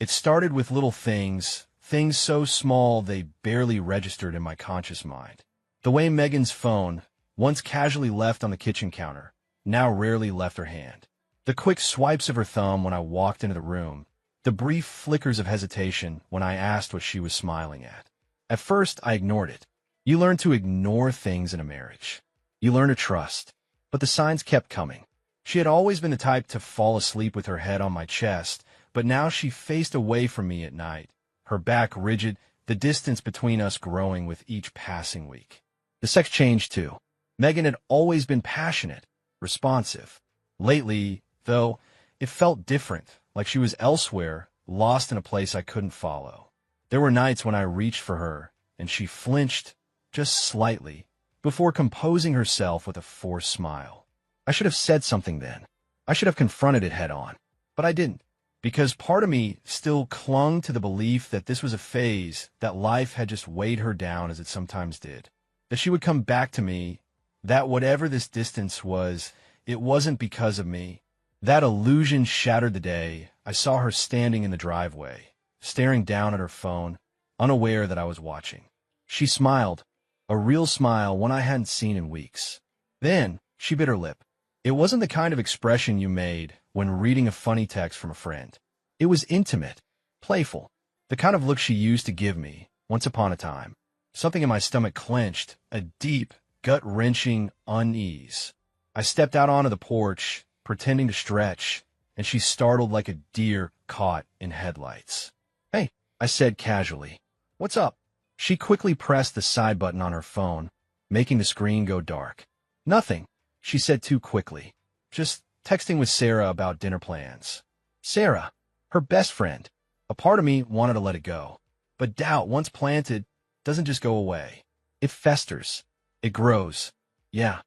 It started with little things so small they barely registered in my conscious mind. The way Megan's phone, once casually left on the kitchen counter, now rarely left her hand. The quick swipes of her thumb when I walked into the room. The brief flickers of hesitation when I asked what she was smiling at. At first, I ignored it. You learn to ignore things in a marriage. You learn to trust. But the signs kept coming. She had always been the type to fall asleep with her head on my chest, but now she faced away from me at night, her back rigid, the distance between us growing with each passing week. The sex changed too. Megan had always been passionate, responsive. Lately, though, it felt different, like she was elsewhere, lost in a place I couldn't follow. There were nights when I reached for her, and she flinched, just slightly, before composing herself with a forced smile. I should have said something then. I should have confronted it head on. But I didn't, because part of me still clung to the belief that this was a phase, that life had just weighed her down as it sometimes did. That she would come back to me, that whatever this distance was, it wasn't because of me. That illusion shattered the day I saw her standing in the driveway, staring down at her phone, unaware that I was watching. She smiled, a real smile, one I hadn't seen in weeks. Then, she bit her lip. It wasn't the kind of expression you made when reading a funny text from a friend. It was intimate, playful, the kind of look she used to give me, once upon a time. Something in my stomach clenched, a deep, gut-wrenching unease. I stepped out onto the porch, pretending to stretch, and she startled like a deer caught in headlights. "Hey," I said casually. "What's up?" She quickly pressed the side button on her phone, making the screen go dark. "Nothing," she said too quickly. "Just texting with Sarah about dinner plans." Sarah, her best friend. A part of me wanted to let it go. But doubt, once planted, doesn't just go away. It festers. It grows. "Yeah,"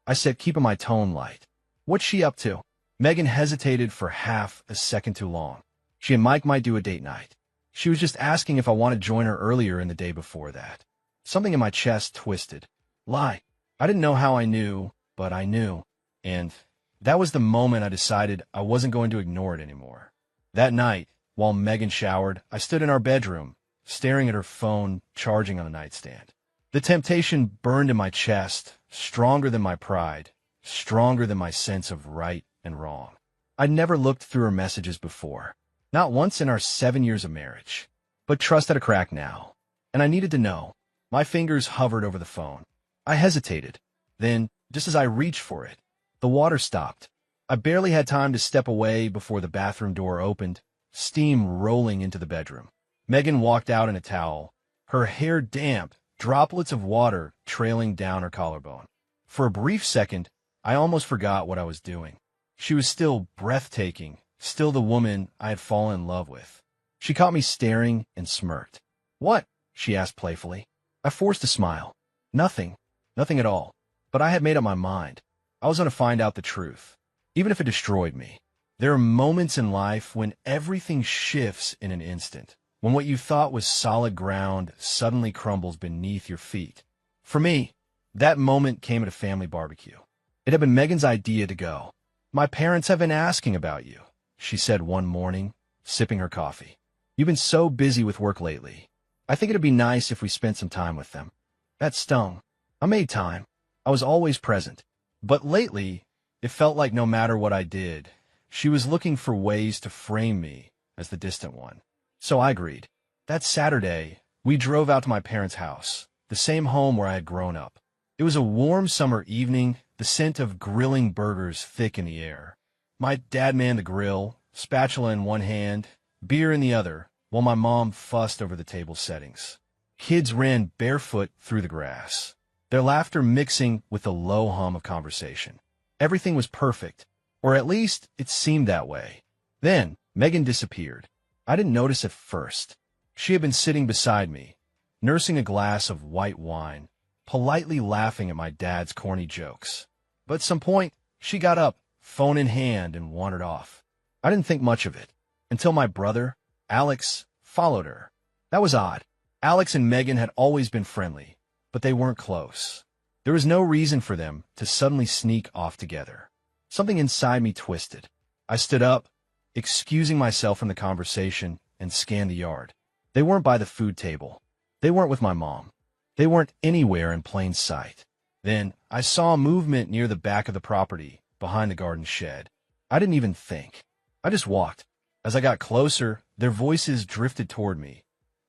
I said, keeping my tone light. "What's she up to?" Megan hesitated for half a second too long. She and Mike might do a date night. She was just asking if I wanted to join her earlier in the day before that. Something in my chest twisted. Lie. I didn't know how I knew, but I knew. And that was the moment I decided I wasn't going to ignore it anymore. That night, while Megan showered, I stood in our bedroom, staring at her phone charging on a nightstand. The temptation burned in my chest, stronger than my pride, stronger than my sense of right and wrong. I'd never looked through her messages before. Not once in our 7 years of marriage. But trust had a crack now. And I needed to know. My fingers hovered over the phone. I hesitated. Then, just as I reached for it, the water stopped. I barely had time to step away before the bathroom door opened, steam rolling into the bedroom. Megan walked out in a towel, her hair damp, droplets of water trailing down her collarbone. For a brief second, I almost forgot what I was doing. She was still breathtaking, still the woman I had fallen in love with. She caught me staring and smirked. "What?" she asked playfully. I forced a smile. "Nothing. Nothing at all." But I had made up my mind. I was going to find out the truth, even if it destroyed me. There are moments in life when everything shifts in an instant, when what you thought was solid ground suddenly crumbles beneath your feet. For me, that moment came at a family barbecue. It had been Megan's idea to go. "My parents have been asking about you," she said one morning, sipping her coffee. "You've been so busy with work lately. I think it'd be nice if we spent some time with them." That stung. I made time. I was always present. But lately, it felt like no matter what I did, she was looking for ways to frame me as the distant one. So I agreed. That Saturday, we drove out to my parents' house, the same home where I had grown up. It was a warm summer evening, the scent of grilling burgers thick in the air. My dad manned the grill, spatula in one hand, beer in the other, while my mom fussed over the table settings. Kids ran barefoot through the grass, their laughter mixing with the low hum of conversation. Everything was perfect, or at least it seemed that way. Then, Megan disappeared. I didn't notice at first. She had been sitting beside me, nursing a glass of white wine, politely laughing at my dad's corny jokes. But at some point, she got up, phone in hand, and wandered off. I didn't think much of it, until my brother, Alex, followed her. That was odd. Alex and Megan had always been friendly, but they weren't close. There was no reason for them to suddenly sneak off together. Something inside me twisted. I stood up, excusing myself from the conversation, and scanned the yard. They weren't by the food table. They weren't with my mom. They weren't anywhere in plain sight. Then I saw movement near the back of the property, behind the garden shed. I didn't even think. I just walked. As I got closer, their voices drifted toward me.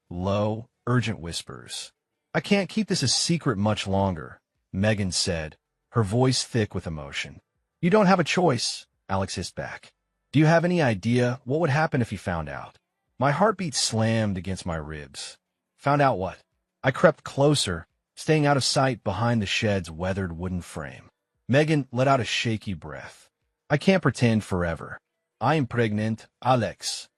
Low, urgent whispers. "I can't keep this a secret much longer," Megan said, her voice thick with emotion. "You don't have a choice," Alex hissed back. "Do you have any idea what would happen if he found out?" My heartbeat slammed against my ribs. Found out what? I crept closer, staying out of sight behind the shed's weathered wooden frame. Megan let out a shaky breath. "I can't pretend forever. I'm pregnant, Alex."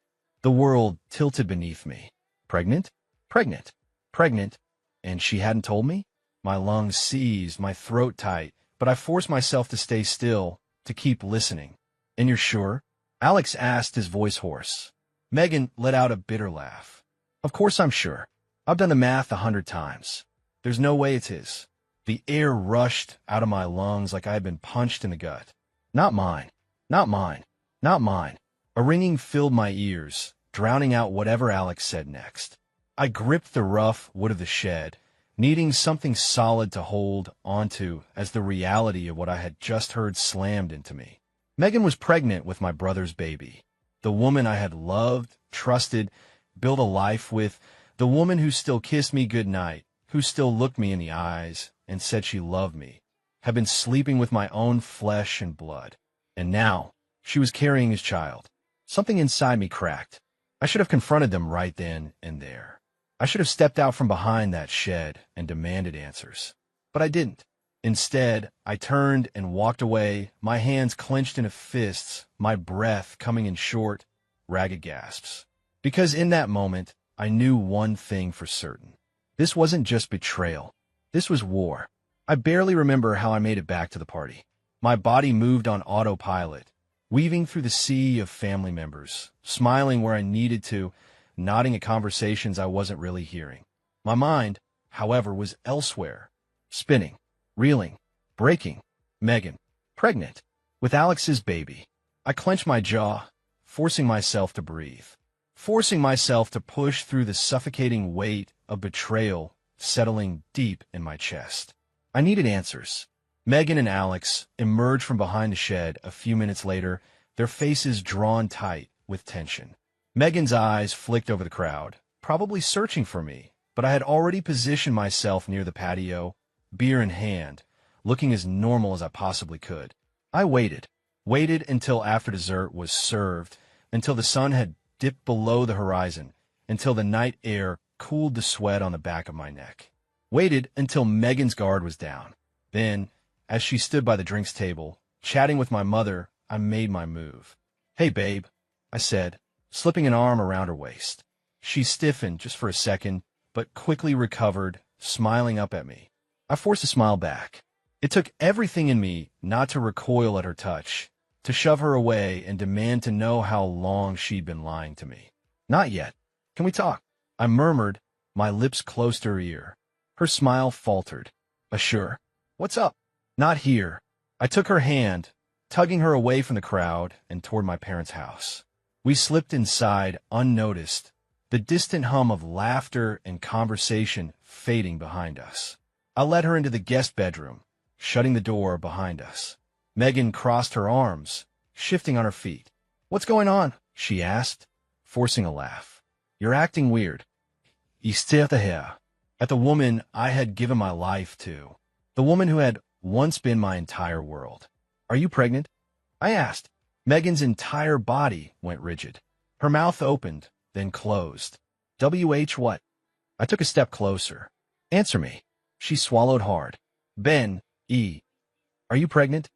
The world tilted beneath me. Pregnant? Pregnant. Pregnant. And she hadn't told me? My lungs seized, my throat tight, but I forced myself to stay still, to keep listening. "And you're sure?" Alex asked, his voice hoarse. Megan let out a bitter laugh. "Of course I'm sure. I've done the math 100 times. There's no way it's his." The air rushed out of my lungs like I had been punched in the gut. "Not mine. Not mine. Not mine." A ringing filled my ears, drowning out whatever Alex said next. I gripped the rough wood of the shed, needing something solid to hold onto as the reality of what I had just heard slammed into me. Megan was pregnant with my brother's baby. The woman I had loved, trusted, built a life with, the woman who still kissed me goodnight, who still looked me in the eyes and said she loved me, had been sleeping with my own flesh and blood. And now, she was carrying his child. Something inside me cracked. I should have confronted them right then and there. I should have stepped out from behind that shed and demanded answers. But I didn't. Instead, I turned and walked away, my hands clenched into fists, my breath coming in short, ragged gasps. Because in that moment, I knew one thing for certain. This wasn't just betrayal. This was war. I barely remember how I made it back to the party. My body moved on autopilot, weaving through the sea of family members, smiling where I needed to, nodding at conversations I wasn't really hearing. My mind, however, was elsewhere, spinning, reeling, breaking. Megan, pregnant, with Alex's baby. I clenched my jaw, forcing myself to breathe, forcing myself to push through the suffocating weight of betrayal settling deep in my chest. I needed answers. Megan and Alex emerged from behind the shed a few minutes later, their faces drawn tight with tension. Megan's eyes flicked over the crowd, probably searching for me, but I had already positioned myself near the patio, beer in hand, looking as normal as I possibly could. I waited until after dessert was served, until the sun had dipped below the horizon, until the night air cooled the sweat on the back of my neck. Waited until Megan's guard was down. Then, as she stood by the drinks table, chatting with my mother, I made my move. "Hey, babe," I said, slipping an arm around her waist. She stiffened just for a second, but quickly recovered, smiling up at me. I forced a smile back. It took everything in me not to recoil at her touch, to shove her away and demand to know how long she'd been lying to me. "Not yet. Can we talk?" I murmured, my lips close to her ear. Her smile faltered. "Sure. What's up?" "Not here." I took her hand, tugging her away from the crowd and toward my parents' house. We slipped inside unnoticed, the distant hum of laughter and conversation fading behind us. I led her into the guest bedroom, shutting the door behind us. Megan crossed her arms, shifting on her feet. "What's going on?" she asked, forcing a laugh. "You're acting weird." "You still here," at the woman I had given my life to, the woman who had once been my entire world. "Are you pregnant?" I asked. Megan's entire body went rigid. Her mouth opened, then closed. "WH what?" I took a step closer. "Answer me." She swallowed hard. "Ben, E. Are you pregnant?"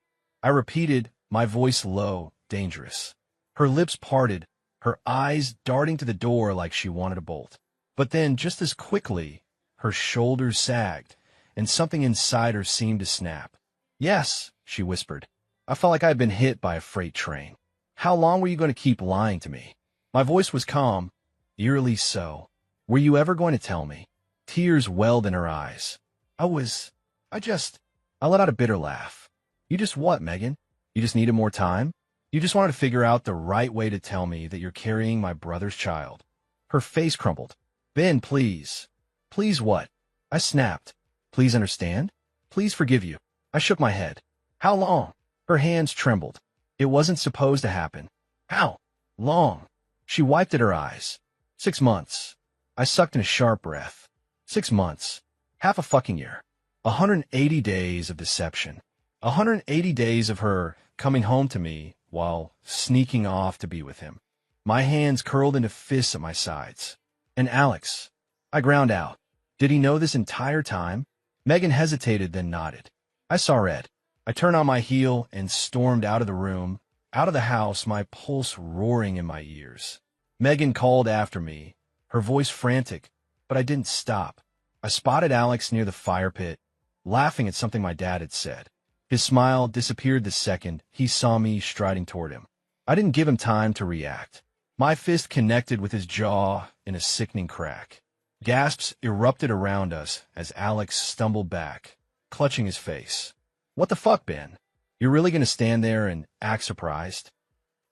I repeated, my voice low, dangerous. Her lips parted, her eyes darting to the door like she wanted to bolt. But then, just as quickly, her shoulders sagged, and something inside her seemed to snap. "Yes," she whispered. I felt like I had been hit by a freight train. "How long were you going to keep lying to me?" My voice was calm, eerily so. "Were you ever going to tell me?" Tears welled in her eyes. I let out a bitter laugh. "You just what, Megan? You just needed more time? You just wanted to figure out the right way to tell me that you're carrying my brother's child?" Her face crumpled. Ben, please. Please what? I snapped. Please understand? Please forgive you. I shook my head. How long? Her hands trembled. It wasn't supposed to happen. How long? She wiped at her eyes. 6 months. I sucked in a sharp breath. 6 months. Half a fucking year. 180 days of deception. 180 days of her coming home to me while sneaking off to be with him. My hands curled into fists at my sides. And Alex. I ground out. Did he know this entire time? Megan hesitated, then nodded. I saw red. I turned on my heel and stormed out of the room, out of the house, my pulse roaring in my ears. Megan called after me, her voice frantic, but I didn't stop. I spotted Alex near the fire pit, laughing at something my dad had said. His smile disappeared the second he saw me striding toward him. I didn't give him time to react. My fist connected with his jaw in a sickening crack. Gasps erupted around us as Alex stumbled back, clutching his face. What the fuck, Ben? You're really gonna stand there and act surprised?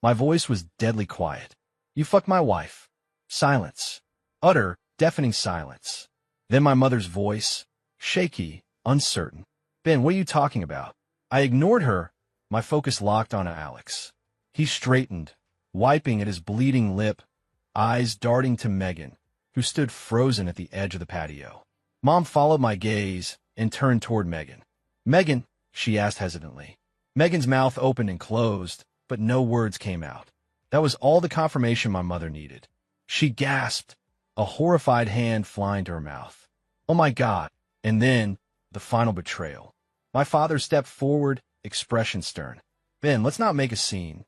My voice was deadly quiet. You fucked my wife. Silence. Utter, deafening silence. Then my mother's voice, shaky, uncertain. Ben, what are you talking about? I ignored her, my focus locked on Alex. He straightened, wiping at his bleeding lip, eyes darting to Megan, who stood frozen at the edge of the patio. Mom followed my gaze and turned toward Megan. Megan, she asked hesitantly. Megan's mouth opened and closed, but no words came out. That was all the confirmation my mother needed. She gasped, a horrified hand flying to her mouth. Oh my God. And then, the final betrayal. My father stepped forward, expression stern. Ben, let's not make a scene.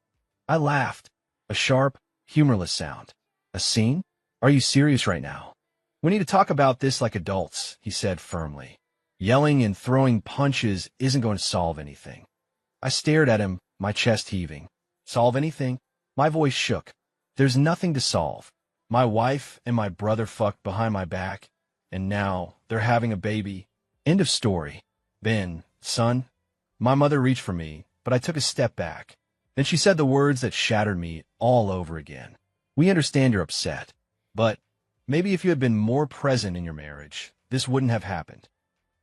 I laughed, a sharp, humorless sound. A scene? Are you serious right now? We need to talk about this like adults, he said firmly. Yelling and throwing punches isn't going to solve anything. I stared at him, my chest heaving. Solve anything? My voice shook. There's nothing to solve. My wife and my brother fucked behind my back, and now they're having a baby. End of story. Ben, son. My mother reached for me, but I took a step back. Then she said the words that shattered me all over again. We understand you're upset, but maybe if you had been more present in your marriage, this wouldn't have happened.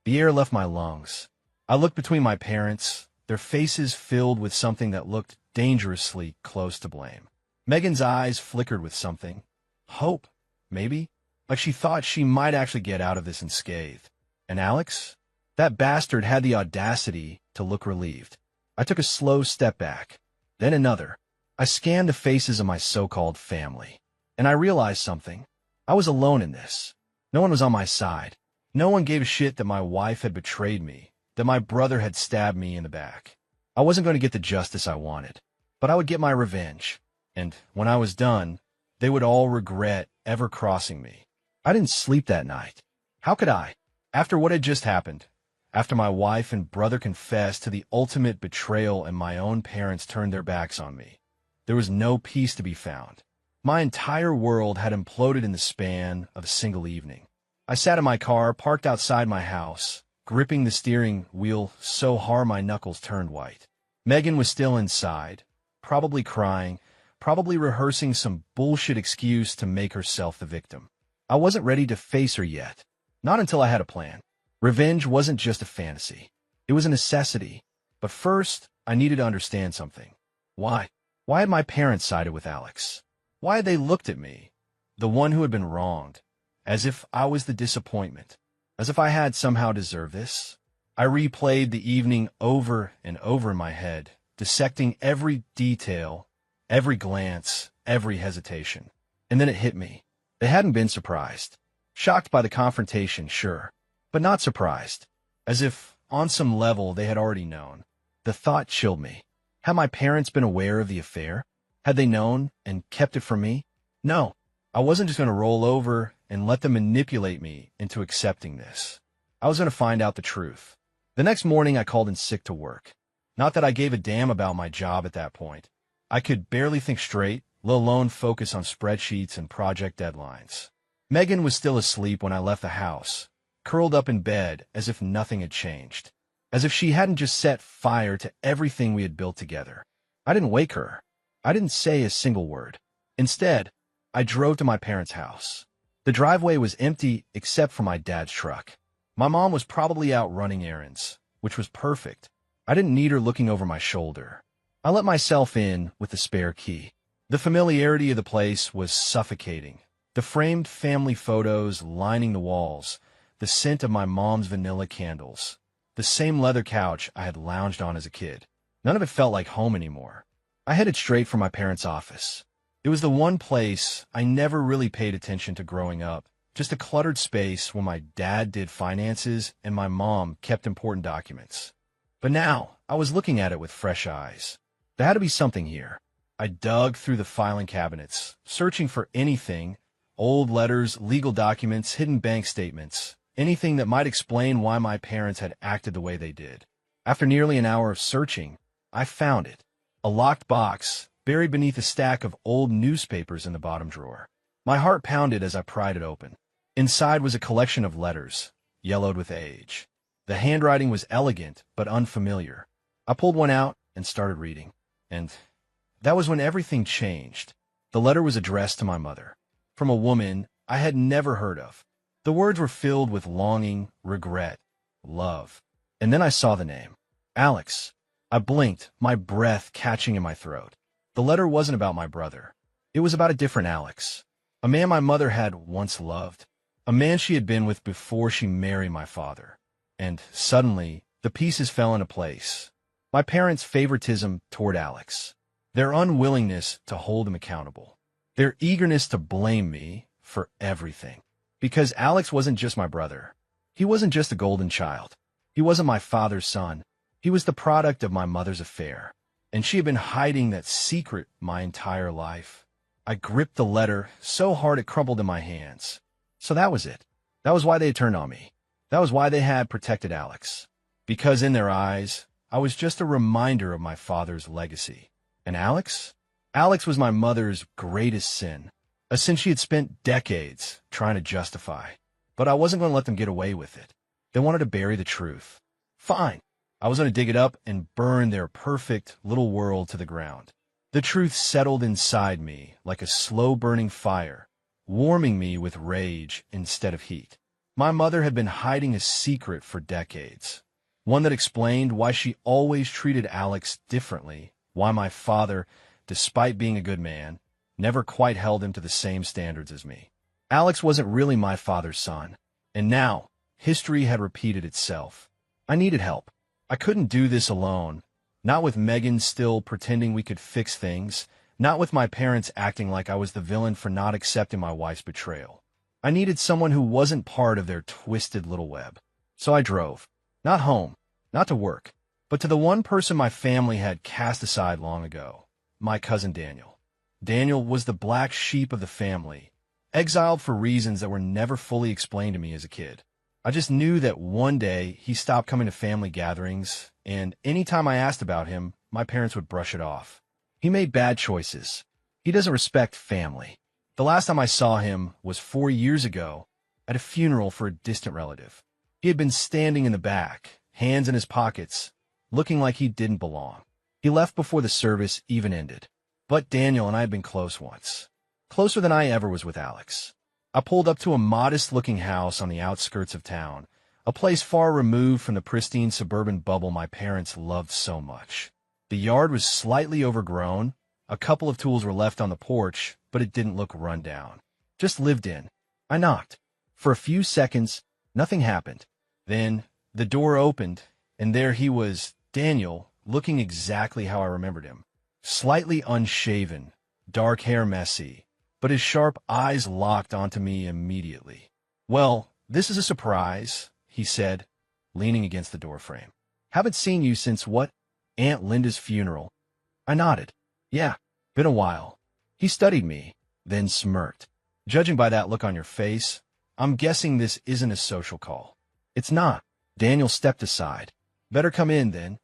The air left my lungs. I looked between my parents, their faces filled with something that looked dangerously close to blame. Megan's eyes flickered with something. Hope, maybe? Like she thought she might actually get out of this unscathed. And Alex? That bastard had the audacity to look relieved. I took a slow step back, then another. I scanned the faces of my so-called family, and I realized something. I was alone in this. No one was on my side. No one gave a shit that my wife had betrayed me, that my brother had stabbed me in the back. I wasn't going to get the justice I wanted, but I would get my revenge. And when I was done, they would all regret ever crossing me. I didn't sleep that night. How could I? After what had just happened, after my wife and brother confessed to the ultimate betrayal and my own parents turned their backs on me, there was no peace to be found. My entire world had imploded in the span of a single evening. I sat in my car, parked outside my house, gripping the steering wheel so hard my knuckles turned white. Megan was still inside, probably crying, probably rehearsing some bullshit excuse to make herself the victim. I wasn't ready to face her yet. Not until I had a plan. Revenge wasn't just a fantasy. It was a necessity. But first, I needed to understand something. Why? Why had my parents sided with Alex? Why had they looked at me, the one who had been wronged, as if I was the disappointment, as if I had somehow deserved this? I replayed the evening over and over in my head, dissecting every detail, every glance, every hesitation. And then it hit me. They hadn't been surprised. Shocked by the confrontation, sure, but not surprised. As if, on some level, they had already known. The thought chilled me. Had my parents been aware of the affair? Had they known and kept it from me? No, I wasn't just going to roll over and let them manipulate me into accepting this. I was going to find out the truth. The next morning, I called in sick to work. Not that I gave a damn about my job at that point. I could barely think straight, let alone focus on spreadsheets and project deadlines. Megan was still asleep when I left the house, curled up in bed as if nothing had changed, as if she hadn't just set fire to everything we had built together. I didn't wake her. I didn't say a single word. Instead, I drove to my parents' house. The driveway was empty except for my dad's truck. My mom was probably out running errands, which was perfect. I didn't need her looking over my shoulder. I let myself in with the spare key. The familiarity of the place was suffocating. The framed family photos lining the walls, the scent of my mom's vanilla candles, the same leather couch I had lounged on as a kid. None of it felt like home anymore. I headed straight for my parents' office. It was the one place I never really paid attention to growing up, just a cluttered space where my dad did finances and my mom kept important documents. But now, I was looking at it with fresh eyes. There had to be something here. I dug through the filing cabinets, searching for anything, old letters, legal documents, hidden bank statements, anything that might explain why my parents had acted the way they did. After nearly an hour of searching, I found it. A locked box, buried beneath a stack of old newspapers in the bottom drawer. My heart pounded as I pried it open. Inside was a collection of letters, yellowed with age. The handwriting was elegant but unfamiliar. I pulled one out and started reading. And that was when everything changed. The letter was addressed to my mother, from a woman I had never heard of. The words were filled with longing, regret, love. And then I saw the name. Alex. I blinked, my breath catching in my throat. The letter wasn't about my brother. It was about a different Alex. A man my mother had once loved. A man she had been with before she married my father. And suddenly, the pieces fell into place. My parents' favoritism toward Alex. Their unwillingness to hold him accountable. Their eagerness to blame me for everything. Because Alex wasn't just my brother. He wasn't just a golden child. He wasn't my father's son. He was the product of my mother's affair. And she had been hiding that secret my entire life. I gripped the letter so hard it crumpled in my hands. So that was it. That was why they had turned on me. That was why they had protected Alex. Because in their eyes, I was just a reminder of my father's legacy. And Alex? Alex was my mother's greatest sin. A sin she had spent decades trying to justify. But I wasn't going to let them get away with it. They wanted to bury the truth. Fine. I was going to dig it up and burn their perfect little world to the ground. The truth settled inside me like a slow-burning fire, warming me with rage instead of heat. My mother had been hiding a secret for decades, one that explained why she always treated Alex differently, why my father, despite being a good man, never quite held him to the same standards as me. Alex wasn't really my father's son, and now history had repeated itself. I needed help. I couldn't do this alone, not with Megan still pretending we could fix things, not with my parents acting like I was the villain for not accepting my wife's betrayal. I needed someone who wasn't part of their twisted little web. So I drove, not home, not to work, but to the one person my family had cast aside long ago, my cousin Daniel. Daniel was the black sheep of the family, exiled for reasons that were never fully explained to me as a kid. I just knew that one day he stopped coming to family gatherings, and anytime I asked about him, my parents would brush it off. He made bad choices. He doesn't respect family. The last time I saw him was 4 years ago at a funeral for a distant relative. He had been standing in the back, hands in his pockets, looking like he didn't belong. He left before the service even ended. But Daniel and I had been close once. Closer than I ever was with Alex. I pulled up to a modest-looking house on the outskirts of town, a place far removed from the pristine suburban bubble my parents loved so much. The yard was slightly overgrown. A couple of tools were left on the porch, but it didn't look run down. Just lived in. I knocked. For a few seconds, nothing happened. Then, the door opened, and there he was, Daniel, looking exactly how I remembered him. Slightly unshaven, dark hair messy, but his sharp eyes locked onto me immediately. "Well, this is a surprise," he said, leaning against the doorframe. "Haven't seen you since what? Aunt Linda's funeral." I nodded. "Yeah, been a while." He studied me, then smirked. "Judging by that look on your face, I'm guessing this isn't a social call." "It's not." Daniel stepped aside. "Better come in, then."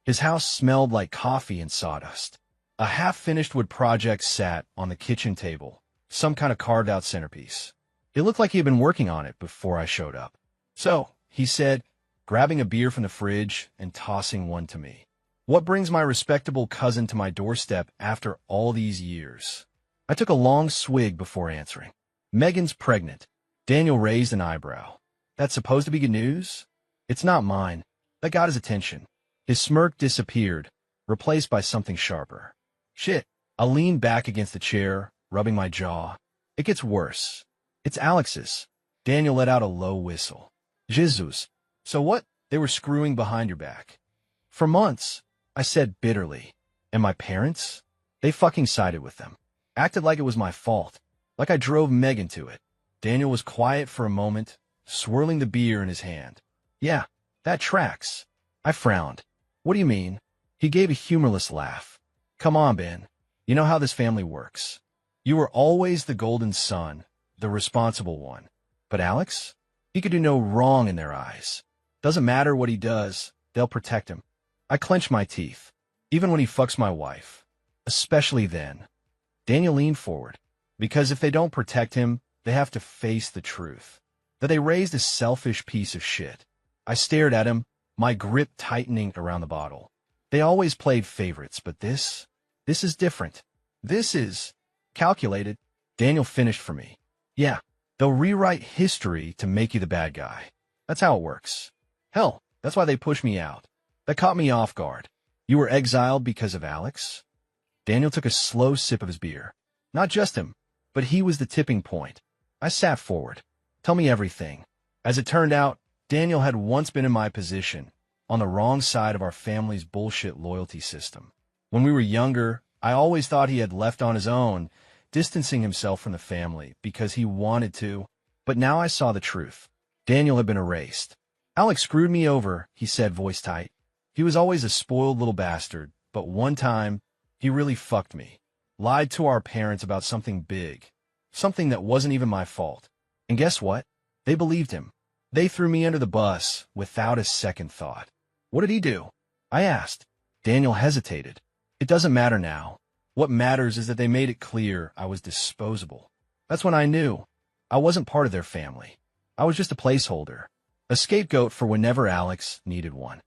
His house smelled like coffee and sawdust. A half-finished wood project sat on the kitchen table, some kind of carved-out centerpiece. It looked like he had been working on it before I showed up. "So," he said, grabbing a beer from the fridge and tossing one to me. "What brings my respectable cousin to my doorstep after all these years?" I took a long swig before answering. Megan's pregnant. Daniel raised an eyebrow. That's supposed to be good news? It's not mine. That got his attention. His smirk disappeared, replaced by something sharper. Shit. I leaned back against the chair, rubbing my jaw. It gets worse. It's Alex's. Daniel let out a low whistle. Jesus. So what? They were screwing behind your back. For months, I said bitterly. And my parents? They fucking sided with them. Acted like it was my fault. Like I drove Megan to it. Daniel was quiet for a moment, swirling the beer in his hand. Yeah, that tracks. I frowned. What do you mean? He gave a humorless laugh. Come on, Ben. You know how this family works. You were always the golden son, the responsible one. But Alex? He could do no wrong in their eyes. Doesn't matter what he does, they'll protect him. I clench my teeth, even when he fucks my wife. Especially then. Daniel leaned forward. Because if they don't protect him, they have to face the truth. That they raised a selfish piece of shit. I stared at him, my grip tightening around the bottle. They always played favorites, but this is different. This is calculated. Daniel finished for me. Yeah, they'll rewrite history to make you the bad guy. That's how it works. Hell, that's why they pushed me out. That caught me off guard. You were exiled because of Alex? Daniel took a slow sip of his beer. Not just him, but he was the tipping point. I sat forward. Tell me everything. As it turned out, Daniel had once been in my position, on the wrong side of our family's bullshit loyalty system. When we were younger, I always thought he had left on his own, distancing himself from the family because he wanted to, but now I saw the truth. Daniel had been erased. Alex screwed me over, he said, voice tight. He was always a spoiled little bastard, but one time, he really fucked me. Lied to our parents about something big. Something that wasn't even my fault. And guess what? They believed him. They threw me under the bus without a second thought. What did he do? I asked. Daniel hesitated. It doesn't matter now. What matters is that they made it clear I was disposable. That's when I knew. I wasn't part of their family. I was just a placeholder. A scapegoat for whenever Alex needed one.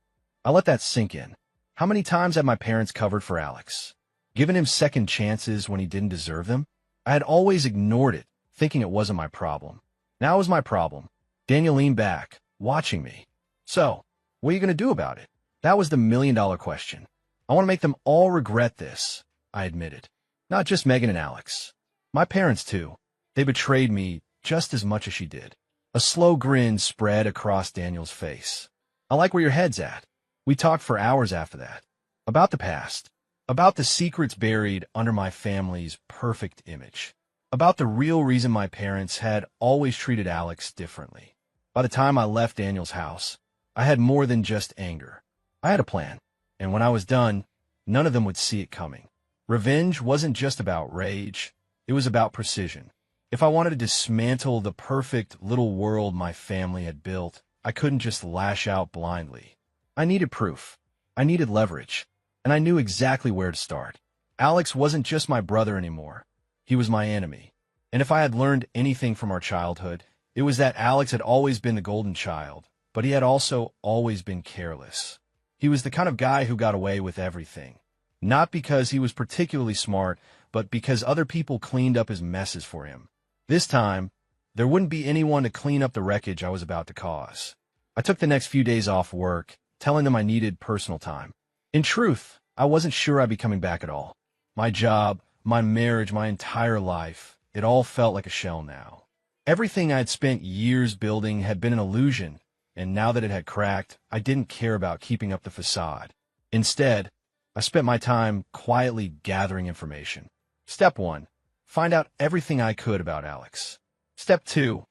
I let that sink in. How many times had my parents covered for Alex? Given him second chances when he didn't deserve them? I had always ignored it, thinking it wasn't my problem. Now it was my problem. Daniel leaned back, watching me. So, what are you going to do about it? That was the million-dollar question. I want to make them all regret this, I admitted. Not just Megan and Alex. My parents, too. They betrayed me just as much as she did. A slow grin spread across Daniel's face. I like where your head's at. We talked for hours after that. About the past. About the secrets buried under my family's perfect image. About the real reason my parents had always treated Alex differently. By the time I left Daniel's house, I had more than just anger. I had a plan, and when I was done, none of them would see it coming. Revenge wasn't just about rage, it was about precision. If I wanted to dismantle the perfect little world my family had built, I couldn't just lash out blindly. I needed proof. I needed leverage. And I knew exactly where to start. Alex wasn't just my brother anymore. He was my enemy. And if I had learned anything from our childhood, it was that Alex had always been the golden child, but he had also always been careless. He was the kind of guy who got away with everything. Not because he was particularly smart, but because other people cleaned up his messes for him. This time, there wouldn't be anyone to clean up the wreckage I was about to cause. I took the next few days off work, telling them I needed personal time. In truth, I wasn't sure I'd be coming back at all. My job, my marriage, my entire life, it all felt like a shell now. Everything I'd spent years building had been an illusion, and now that it had cracked, I didn't care about keeping up the facade. Instead, I spent my time quietly gathering information. Step 1, find out everything I could about Alex. Step 2,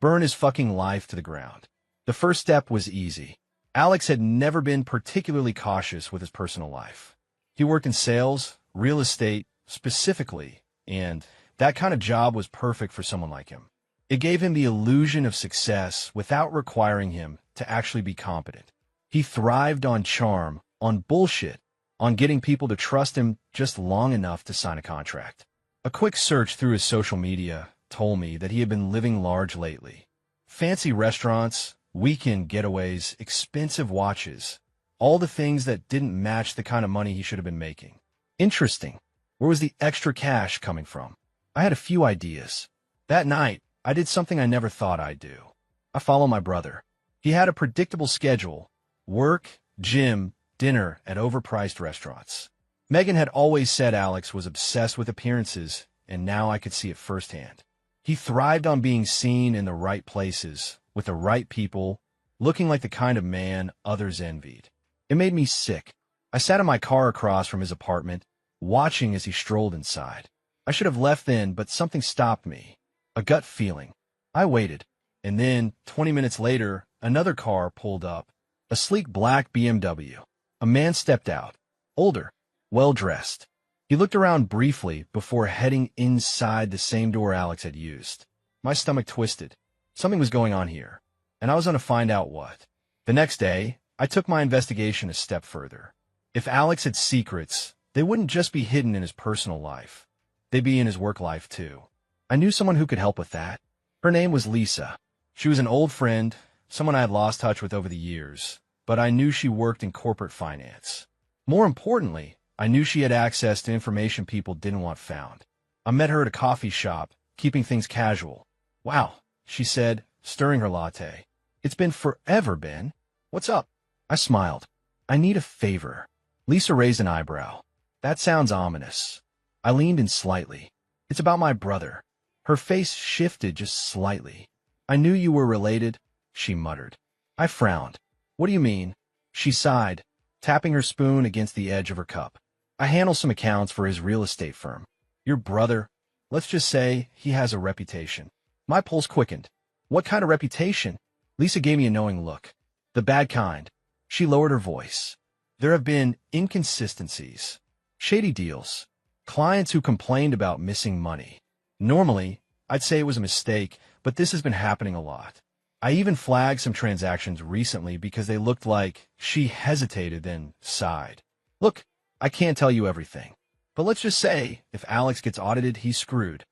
burn his fucking life to the ground. The first step was easy. Alex had never been particularly cautious with his personal life. He worked in sales, real estate, specifically, and that kind of job was perfect for someone like him. It gave him the illusion of success without requiring him to actually be competent. He thrived on charm, on bullshit, on getting people to trust him just long enough to sign a contract. A quick search through his social media told me that he had been living large lately. Fancy restaurants, weekend getaways, expensive watches, all the things that didn't match the kind of money he should have been making. Interesting. Where was the extra cash coming from? I had a few ideas. That night, I did something I never thought I'd do. I followed my brother. He had a predictable schedule: work, gym, dinner at overpriced restaurants. Megan had always said Alex was obsessed with appearances, and now I could see it firsthand. He thrived on being seen in the right places, with the right people, looking like the kind of man others envied. It made me sick. I sat in my car across from his apartment, watching as he strolled inside. I should have left then, but something stopped me. A gut feeling. I waited, and then, 20 minutes later, another car pulled up. A sleek black BMW. A man stepped out. Older. Well-dressed. He looked around briefly before heading inside the same door Alex had used. My stomach twisted. Something was going on here, and I was going to find out what. The next day, I took my investigation a step further. If Alex had secrets, they wouldn't just be hidden in his personal life. They'd be in his work life, too. I knew someone who could help with that. Her name was Lisa. She was an old friend, someone I had lost touch with over the years, but I knew she worked in corporate finance. More importantly, I knew she had access to information people didn't want found. I met her at a coffee shop, keeping things casual. "Wow," she said, stirring her latte. "It's been forever, Ben. What's up?" I smiled. "I need a favor." Lisa raised an eyebrow. "That sounds ominous." I leaned in slightly. "It's about my brother." Her face shifted just slightly. "I knew you were related," she muttered. I frowned. "What do you mean?" She sighed, tapping her spoon against the edge of her cup. "I handle some accounts for his real estate firm. Your brother, let's just say he has a reputation." My pulse quickened. "What kind of reputation?" Lisa gave me a knowing look. "The bad kind." She lowered her voice. "There have been inconsistencies, shady deals, clients who complained about missing money. Normally, I'd say it was a mistake, but this has been happening a lot. I even flagged some transactions recently because they looked like..." She hesitated, then sighed. "Look, I can't tell you everything, but let's just say if Alex gets audited, he's screwed."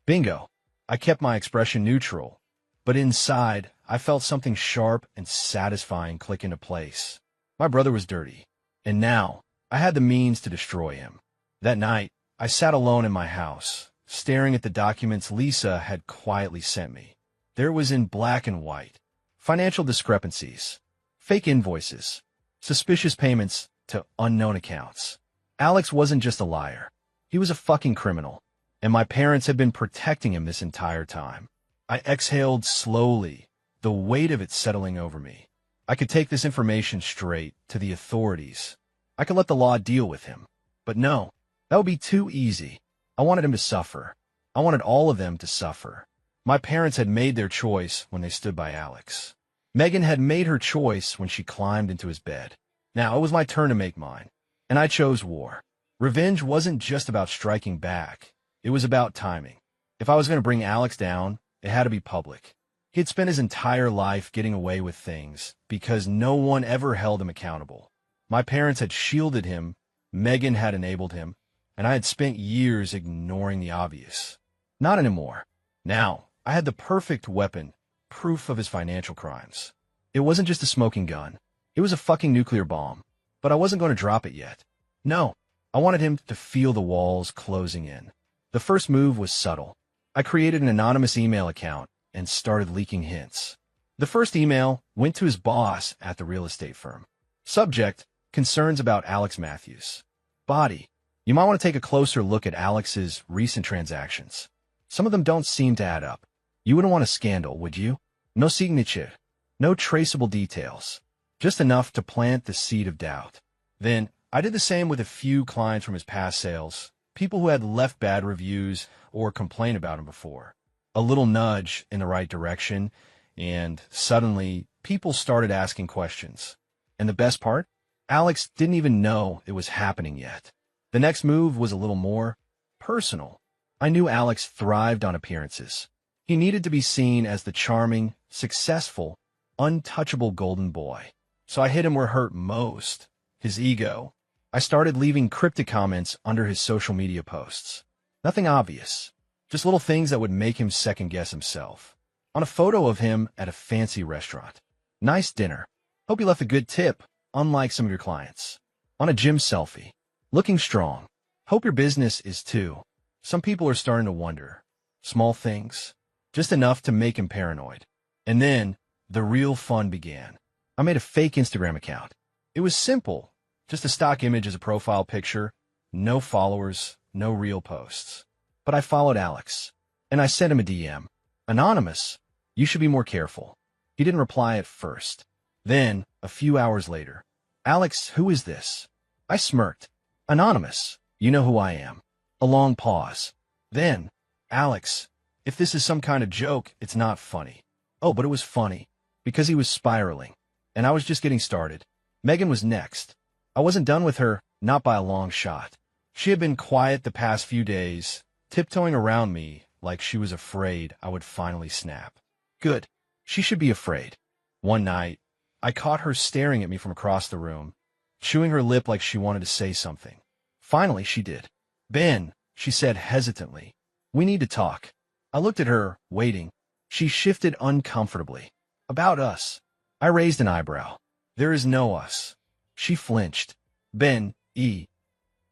Bingo. I kept my expression neutral, but inside, I felt something sharp and satisfying click into place. My brother was dirty, and now I had the means to destroy him. That night, I sat alone in my house, staring at the documents Lisa had quietly sent me. There was in black and white. Financial discrepancies, fake invoices, suspicious payments to unknown accounts. Alex wasn't just a liar. He was a fucking criminal, and my parents had been protecting him this entire time. I exhaled slowly, the weight of it settling over me. I could take this information straight to the authorities. I could let the law deal with him. But no, that would be too easy. I wanted him to suffer. I wanted all of them to suffer. My parents had made their choice when they stood by Alex. Megan had made her choice when she climbed into his bed. Now it was my turn to make mine, and I chose war. Revenge wasn't just about striking back. It was about timing. If I was going to bring Alex down, it had to be public. He had spent his entire life getting away with things because no one ever held him accountable. My parents had shielded him, Megan had enabled him, and I had spent years ignoring the obvious. Not anymore. Now, I had the perfect weapon, proof of his financial crimes. It wasn't just a smoking gun. It was a fucking nuclear bomb. But I wasn't going to drop it yet. No, I wanted him to feel the walls closing in. The first move was subtle. I created an anonymous email account and started leaking hints. The first email went to his boss at the real estate firm. Subject: concerns about Alex Matthews. Body: you might want to take a closer look at Alex's recent transactions. Some of them don't seem to add up. You wouldn't want a scandal, would you? No signature. No traceable details. Just enough to plant the seed of doubt. Then, I did the same with a few clients from his past sales, people who had left bad reviews or complained about him before. A little nudge in the right direction, and suddenly, people started asking questions. And the best part? Alex didn't even know it was happening yet. The next move was a little more personal. I knew Alex thrived on appearances. He needed to be seen as the charming, successful, untouchable golden boy. So I hit him where it hurt most, his ego. I started leaving cryptic comments under his social media posts. Nothing obvious, just little things that would make him second-guess himself. On a photo of him at a fancy restaurant. Nice dinner. Hope you left a good tip, unlike some of your clients. On a gym selfie. Looking strong. Hope your business is too. Some people are starting to wonder. Small things. Just enough to make him paranoid. And then, the real fun began. I made a fake Instagram account. It was simple. Just a stock image as a profile picture. No followers, no real posts. But I followed Alex. And I sent him a DM. Anonymous. You should be more careful. He didn't reply at first. Then, a few hours later. Alex, who is this? I smirked. Anonymous. You know who I am. A long pause. Then, Alex, if this is some kind of joke, it's not funny. Oh, but it was funny. Because he was spiraling. And I was just getting started. Megan was next. I wasn't done with her, not by a long shot. She had been quiet the past few days, tiptoeing around me like she was afraid I would finally snap. Good. She should be afraid. One night, I caught her staring at me from across the room, chewing her lip like she wanted to say something. Finally, she did. Ben, she said hesitantly. We need to talk. I looked at her, waiting. She shifted uncomfortably. About us. I raised an eyebrow. There is no us. She flinched. Ben,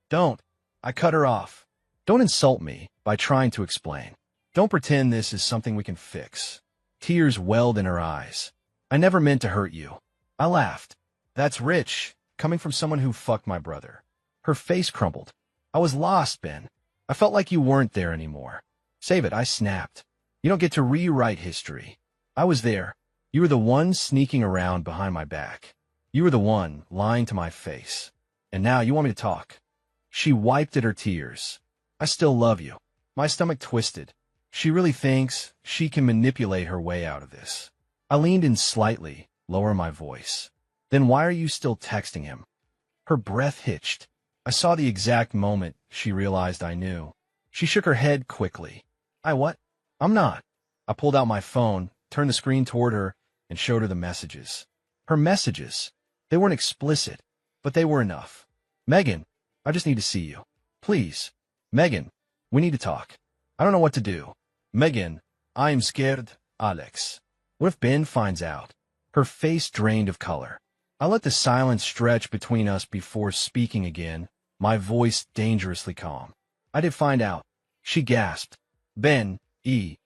Don't. I cut her off. Don't insult me by trying to explain. Don't pretend this is something we can fix. Tears welled in her eyes. I never meant to hurt you. I laughed. That's rich, coming from someone who fucked my brother. Her face crumpled. I was lost, Ben. I felt like you weren't there anymore. Save it, I snapped. You don't get to rewrite history. I was there. You were the one sneaking around behind my back. You were the one lying to my face. And now you want me to talk. She wiped at her tears. I still love you. My stomach twisted. She really thinks she can manipulate her way out of this. I leaned in slightly, lower my voice. Then why are you still texting him? Her breath hitched. I saw the exact moment she realized I knew. She shook her head quickly. What? I'm not. I pulled out my phone, turned the screen toward her, and showed her the messages. Her messages. They weren't explicit, but they were enough. Megan, I just need to see you. Please. Megan, we need to talk. I don't know what to do. Megan, I'm scared, Alex. What if Ben finds out? Her face drained of color. I let the silence stretch between us before speaking again, my voice dangerously calm. I did find out. She gasped. Ben, I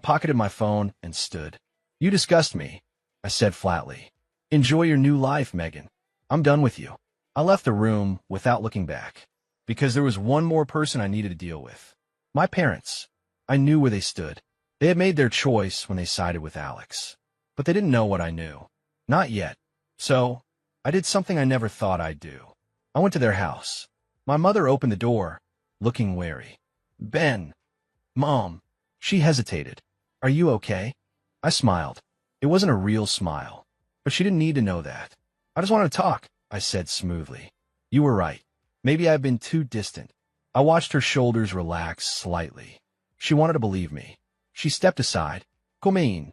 pocketed my phone and stood. You disgust me, I said flatly. Enjoy your new life, Megan. I'm done with you. I left the room without looking back, because there was one more person I needed to deal with. My parents. I knew where they stood. They had made their choice when they sided with Alex. But they didn't know what I knew. Not yet. So, I did something I never thought I'd do. I went to their house. My mother opened the door, looking wary. Ben. Mom. She hesitated. Are you okay? I smiled. It wasn't a real smile. But she didn't need to know that. I just wanted to talk, I said smoothly. You were right. Maybe I've been too distant. I watched her shoulders relax slightly. She wanted to believe me. She stepped aside. Come in.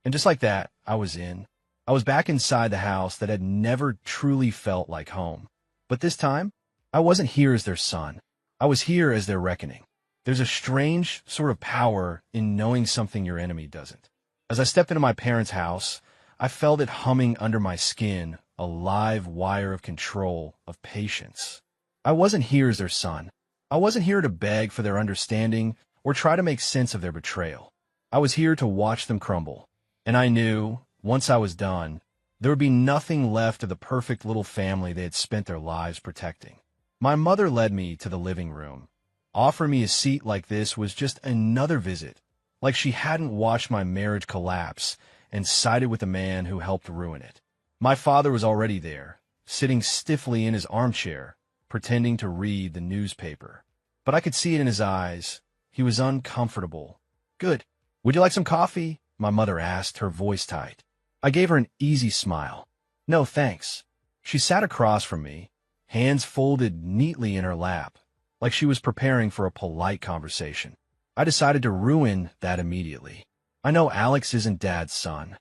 And just like that, I was in. I was back inside the house that had never truly felt like home. But this time, I wasn't here as their son. I was here as their reckoning. There's a strange sort of power in knowing something your enemy doesn't. As I stepped into my parents' house, I felt it humming under my skin, a live wire of control, of patience. I wasn't here as their son. I wasn't here to beg for their understanding or try to make sense of their betrayal. I was here to watch them crumble. And I knew, once I was done, there would be nothing left of the perfect little family they had spent their lives protecting. My mother led me to the living room. Offering me a seat like this was just another visit, like she hadn't watched my marriage collapse and sided with the man who helped ruin it. My father was already there, sitting stiffly in his armchair, pretending to read the newspaper. But I could see it in his eyes. He was uncomfortable. Good. Would you like some coffee? My mother asked, her voice tight. I gave her an easy smile. No, thanks. She sat across from me, hands folded neatly in her lap, like she was preparing for a polite conversation. I decided to ruin that immediately. I know Alex isn't Dad's son.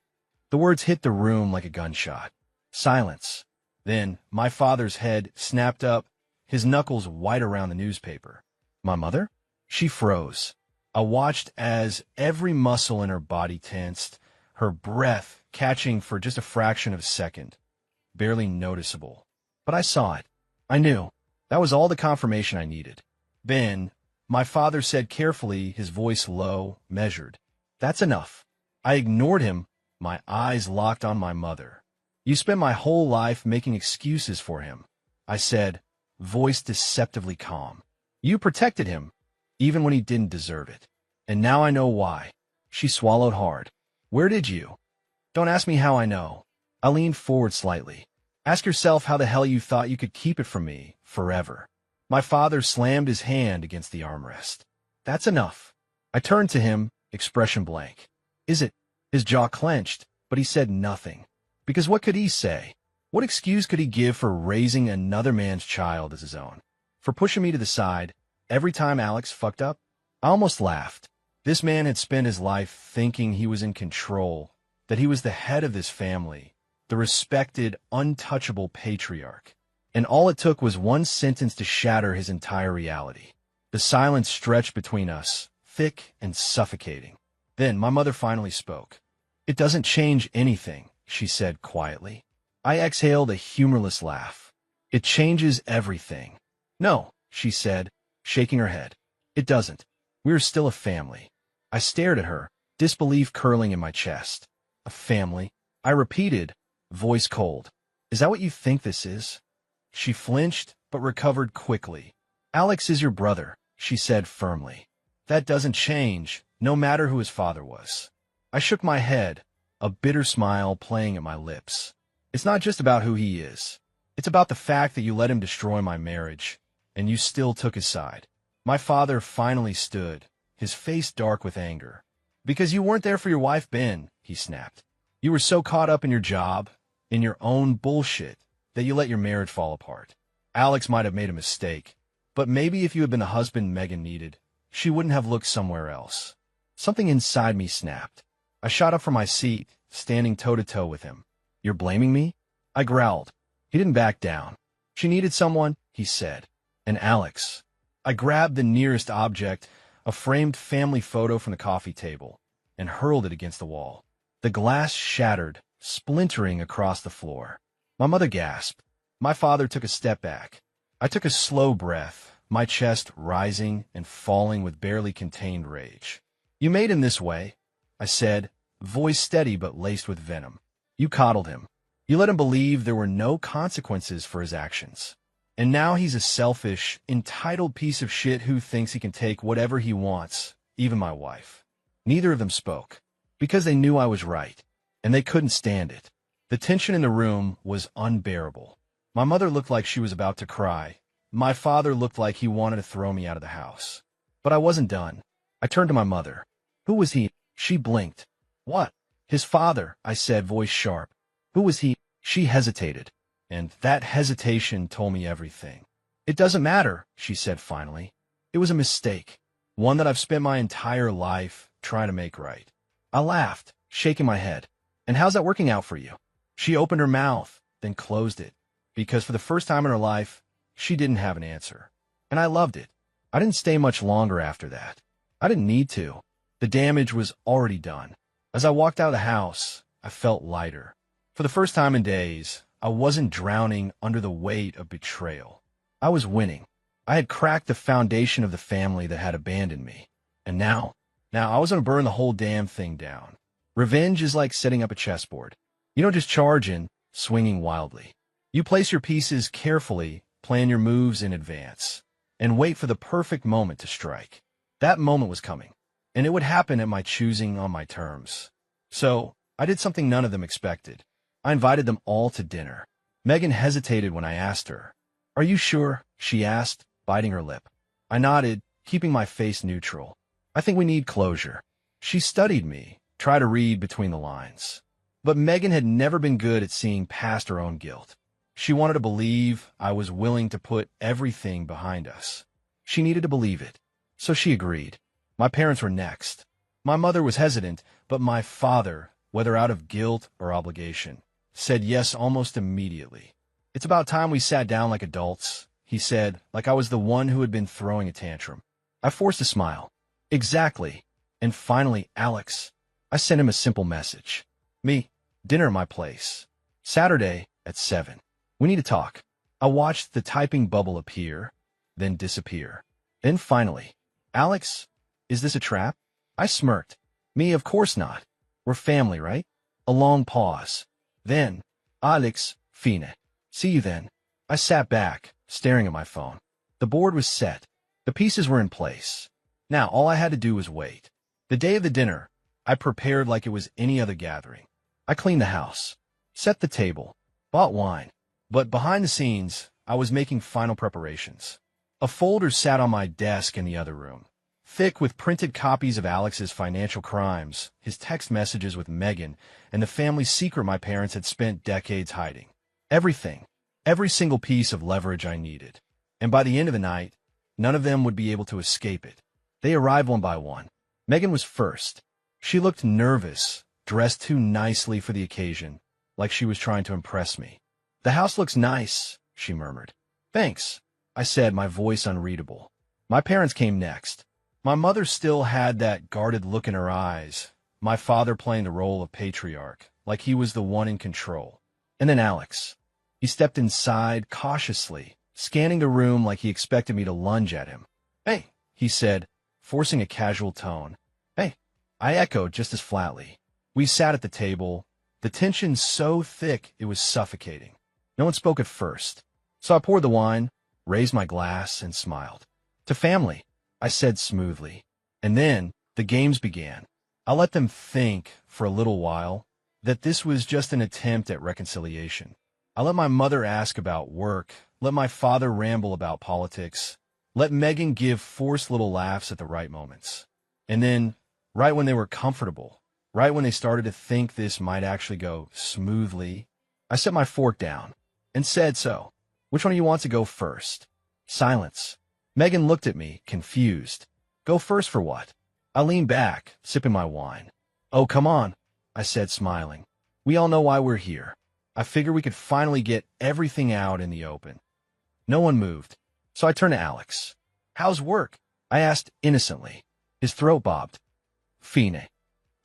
The words hit the room like a gunshot. Silence. Then my father's head snapped up, his knuckles white around the newspaper. My mother? She froze. I watched as every muscle in her body tensed, her breath catching for just a fraction of a second. Barely noticeable. But I saw it. I knew. That was all the confirmation I needed. Ben, My father said carefully, his voice low, measured. That's enough. I ignored him, my eyes locked on my mother. You spent my whole life making excuses for him, I said, voice deceptively calm. You protected him, even when he didn't deserve it. And now I know why. She swallowed hard. Where did you? Don't ask me how I know. I leaned forward slightly. Ask yourself how the hell you thought you could keep it from me forever. My father slammed his hand against the armrest. That's enough. I turned to him, expression blank. Is it? His jaw clenched, but he said nothing. Because what could he say? What excuse could he give for raising another man's child as his own? For pushing me to the side every time Alex fucked up? I almost laughed. This man had spent his life thinking he was in control, that he was the head of this family, the respected, untouchable patriarch. And all it took was one sentence to shatter his entire reality. The silence stretched between us, thick and suffocating. Then my mother finally spoke. It doesn't change anything, she said quietly. I exhaled a humorless laugh. It changes everything. No, she said, shaking her head. It doesn't. We're still a family. I stared at her, disbelief curling in my chest. A family? I repeated, voice cold. Is that what you think this is? She flinched, but recovered quickly. Alex is your brother, she said firmly. That doesn't change, no matter who his father was. I shook my head, a bitter smile playing at my lips. It's not just about who he is. It's about the fact that you let him destroy my marriage, and you still took his side. My father finally stood, his face dark with anger. Because you weren't there for your wife, Ben, he snapped. You were so caught up in your job, in your own bullshit, that you let your marriage fall apart. Alex might have made a mistake, but maybe if you had been the husband Megan needed, she wouldn't have looked somewhere else. Something inside me snapped. I shot up from my seat, standing toe-to-toe with him. You're blaming me? I growled. He didn't back down. She needed someone, he said. And Alex. I grabbed the nearest object, a framed family photo from the coffee table, and hurled it against the wall. The glass shattered, splintering across the floor. My mother gasped. My father took a step back. I took a slow breath, my chest rising and falling with barely contained rage. You made him this way, I said, voice steady but laced with venom. You coddled him. You let him believe there were no consequences for his actions. And now he's a selfish, entitled piece of shit who thinks he can take whatever he wants, even my wife. Neither of them spoke, because they knew I was right, and they couldn't stand it. The tension in the room was unbearable. My mother looked like she was about to cry. My father looked like he wanted to throw me out of the house. But I wasn't done. I turned to my mother. Who was he? She blinked. What? His father, I said, voice sharp. Who was he? She hesitated. And that hesitation told me everything. It doesn't matter, she said finally. It was a mistake. One that I've spent my entire life trying to make right. I laughed, shaking my head. And how's that working out for you? She opened her mouth, then closed it. Because for the first time in her life, she didn't have an answer. And I loved it. I didn't stay much longer after that. I didn't need to. The damage was already done. As I walked out of the house, I felt lighter. For the first time in days, I wasn't drowning under the weight of betrayal. I was winning. I had cracked the foundation of the family that had abandoned me. And now I was going to burn the whole damn thing down. Revenge is like setting up a chessboard. You don't just charge in, swinging wildly. You place your pieces carefully, plan your moves in advance, and wait for the perfect moment to strike. That moment was coming, and it would happen at my choosing on my terms. So, I did something none of them expected. I invited them all to dinner. Megan hesitated when I asked her. Are you sure? She asked, biting her lip. I nodded, keeping my face neutral. I think we need closure. She studied me, tried to read between the lines. But Megan had never been good at seeing past her own guilt. She wanted to believe I was willing to put everything behind us. She needed to believe it. So she agreed. My parents were next. My mother was hesitant, but my father, whether out of guilt or obligation, said yes almost immediately. It's about time we sat down like adults, he said, like I was the one who had been throwing a tantrum. I forced a smile. Exactly. And finally, Alex. I sent him a simple message. Me, dinner at my place. Saturday at 7. We need to talk. I watched the typing bubble appear, then disappear. Then finally, Alex, is this a trap? I smirked. Me, of course not. We're family, right? A long pause. Then, Alex, fine. See you then. I sat back, staring at my phone. The board was set. The pieces were in place. Now, all I had to do was wait. The day of the dinner, I prepared like it was any other gathering. I cleaned the house, set the table, bought wine. But behind the scenes, I was making final preparations. A folder sat on my desk in the other room, thick with printed copies of Alex's financial crimes, his text messages with Megan, and the family secret my parents had spent decades hiding. Everything, every single piece of leverage I needed. And by the end of the night, none of them would be able to escape it. They arrived one by one. Megan was first. She looked nervous, dressed too nicely for the occasion, like she was trying to impress me. "The house looks nice," she murmured. "Thanks," I said, my voice unreadable. My parents came next. My mother still had that guarded look in her eyes, my father playing the role of patriarch, like he was the one in control. And then Alex. He stepped inside cautiously, scanning the room like he expected me to lunge at him. "Hey," he said, forcing a casual tone. "Hey," I echoed just as flatly. We sat at the table, the tension so thick it was suffocating. No one spoke at first, so I poured the wine, raised my glass, and smiled. "To family," I said smoothly. And then the games began. I let them think, for a little while, that this was just an attempt at reconciliation. I let my mother ask about work, let my father ramble about politics, let Megan give forced little laughs at the right moments. And then, right when they were comfortable, right when they started to think this might actually go smoothly, I set my fork down and said, "So, which one of you wants to go first?" Silence. Megan looked at me, confused. "Go first for what?" I leaned back, sipping my wine. "Oh, come on," I said, smiling. "We all know why we're here. I figured we could finally get everything out in the open." No one moved, so I turned to Alex. "How's work?" I asked innocently. His throat bobbed. "Fine."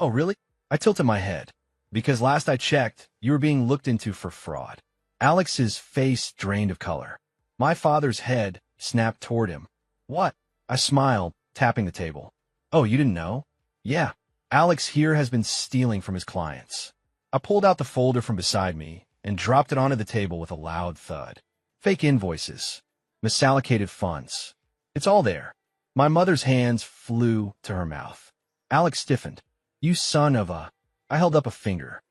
"Oh, really?" I tilted my head. "Because last I checked, you were being looked into for fraud." Alex's face drained of color. My father's head snapped toward him. "What?" I smiled, tapping the table. "Oh, you didn't know?" "Yeah. Alex here has been stealing from his clients." I pulled out the folder from beside me and dropped it onto the table with a loud thud. Fake invoices. Misallocated funds. It's all there. My mother's hands flew to her mouth. Alex stiffened. "You son of a—" I held up a finger.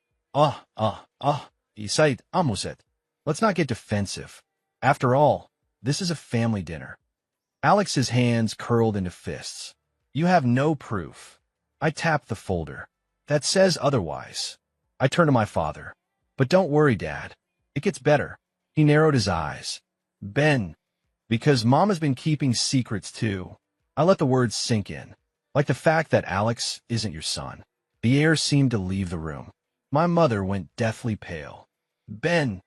Isaid amuset. Let's not get defensive. After all, this is a family dinner." Alex's hands curled into fists. "You have no proof." I tapped the folder. "That says otherwise." I turned to my father. "But don't worry, Dad. It gets better." He narrowed his eyes. "Ben, because Mom has been keeping secrets too." I let the words sink in, like the fact that Alex isn't your son. The air seemed to leave the room. My mother went deathly pale. "Ben,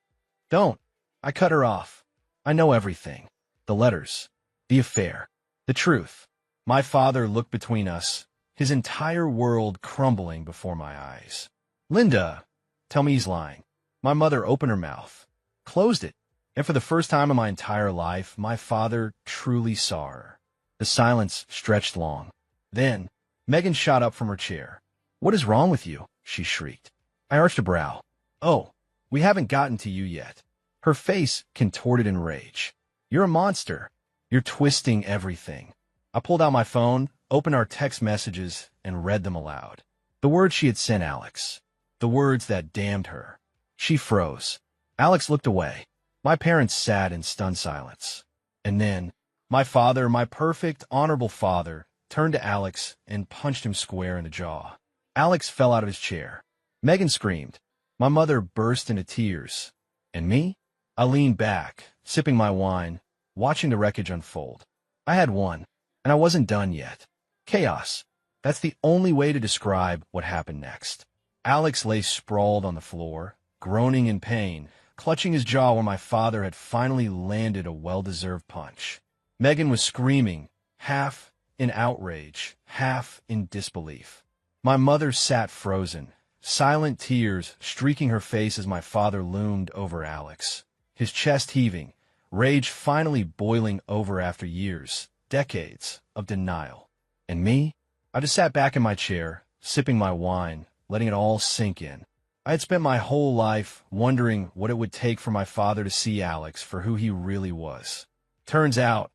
don't." I cut her off. "I know everything. The letters. The affair. The truth." My father looked between us, his entire world crumbling before my eyes. "Linda, tell me he's lying." My mother opened her mouth, closed it, and for the first time in my entire life, my father truly saw her. The silence stretched long. Then, Megan shot up from her chair. "What is wrong with you?" she shrieked. I arched a brow. "Oh, we haven't gotten to you yet." Her face contorted in rage. "You're a monster. You're twisting everything." I pulled out my phone, opened our text messages, and read them aloud. The words she had sent Alex. The words that damned her. She froze. Alex looked away. My parents sat in stunned silence. And then, my father, my perfect, honorable father, turned to Alex and punched him square in the jaw. Alex fell out of his chair. Megan screamed. My mother burst into tears. And me? I leaned back, sipping my wine, watching the wreckage unfold. I had won, and I wasn't done yet. Chaos. That's the only way to describe what happened next. Alex lay sprawled on the floor, groaning in pain, clutching his jaw where my father had finally landed a well-deserved punch. Megan was screaming, half in outrage, half in disbelief. My mother sat frozen, silent tears streaking her face as my father loomed over Alex, his chest heaving, rage finally boiling over after years, decades of denial. And me? I just sat back in my chair, sipping my wine, letting it all sink in. I had spent my whole life wondering what it would take for my father to see Alex for who he really was. Turns out,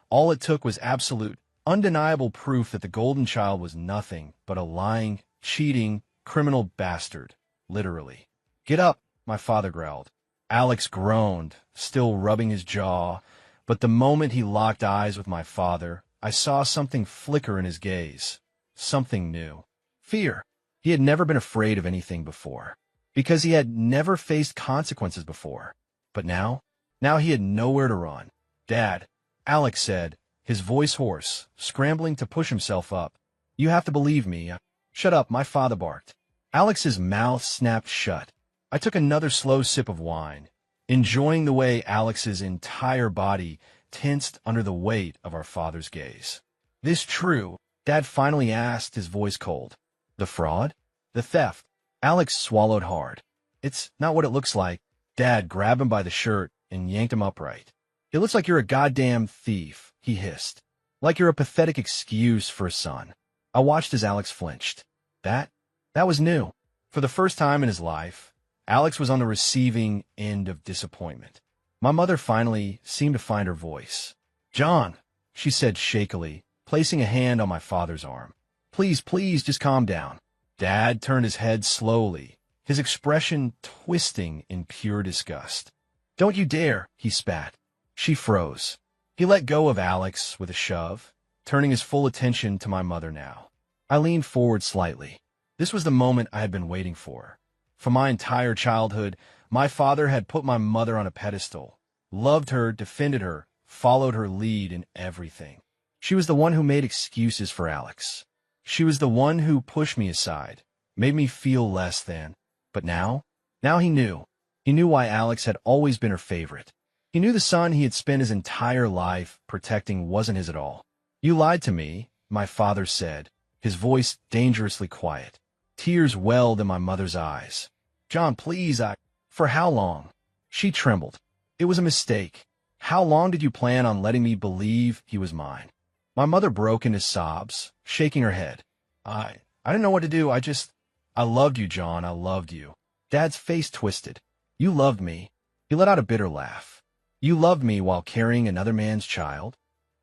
all it took was absolute, undeniable proof that the golden child was nothing but a lying, cheating, criminal bastard, literally. "Get up," my father growled. Alex groaned, still rubbing his jaw, but the moment he locked eyes with my father, I saw something flicker in his gaze. Something new. Fear. He had never been afraid of anything before, because he had never faced consequences before. But now he had nowhere to run. "Dad," Alex said, his voice hoarse, scrambling to push himself up. "You have to believe me." "Shut up," my father barked. Alex's mouth snapped shut. I took another slow sip of wine, enjoying the way Alex's entire body tensed under the weight of our father's gaze. "This true?" Dad finally asked, his voice cold. "The fraud? The theft?" Alex swallowed hard. "It's not what it looks like." Dad grabbed him by the shirt and yanked him upright. "It looks like you're a goddamn thief," he hissed. "Like you're a pathetic excuse for a son." I watched as Alex flinched. That was new. For the first time in his life, Alex was on the receiving end of disappointment. My mother finally seemed to find her voice. "John," she said shakily, placing a hand on my father's arm. Please, just calm down." Dad turned his head slowly, his expression twisting in pure disgust. "Don't you dare," he spat. She froze. He let go of Alex with a shove, turning his full attention to my mother now. I leaned forward slightly. This was the moment I had been waiting for. For my entire childhood, my father had put my mother on a pedestal, loved her, defended her, followed her lead in everything. She was the one who made excuses for Alex. She was the one who pushed me aside, made me feel less than. But now he knew. He knew why Alex had always been her favorite. He knew the son he had spent his entire life protecting wasn't his at all. "You lied to me," my father said, his voice dangerously quiet. Tears welled in my mother's eyes. "John, please, For how long?" She trembled. "It was a mistake. How long did you plan on letting me believe he was mine?" My mother broke into sobs, shaking her head. I didn't know what to do. I loved you, John. I loved you." Dad's face twisted. "You loved me." He let out a bitter laugh. "You loved me while carrying another man's child?"